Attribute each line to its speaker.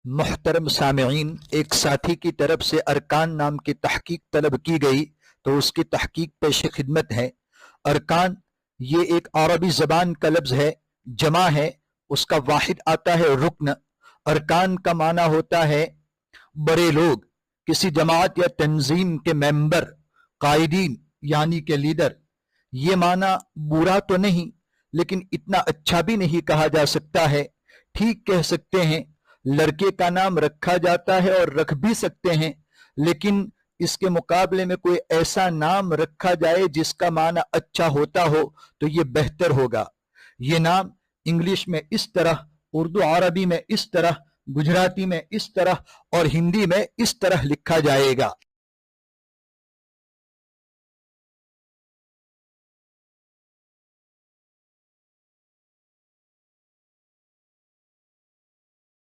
Speaker 1: محترم سامعین، ایک ساتھی کی طرف سے ارکان نام کی تحقیق طلب کی گئی تو اس کی تحقیق پیش خدمت ہے۔ ارکان یہ ایک عربی زبان کا لفظ ہے، جمع ہے، اس کا واحد آتا ہے رکن۔ ارکان کا معنی ہوتا ہے بڑے لوگ، کسی جماعت یا تنظیم کے ممبر، قائدین یعنی کہ لیڈر۔ یہ معنی برا تو نہیں لیکن اتنا اچھا بھی نہیں کہا جا سکتا ہے۔ ٹھیک کہہ سکتے ہیں لڑکے کا نام رکھا جاتا ہے اور رکھ بھی سکتے ہیں، لیکن اس کے مقابلے میں کوئی ایسا نام رکھا جائے جس کا معنی اچھا ہوتا ہو تو یہ بہتر ہوگا۔ یہ نام انگلش میں اس طرح، اردو عربی میں اس طرح، گجراتی میں اس طرح اور ہندی میں اس طرح لکھا جائے گا۔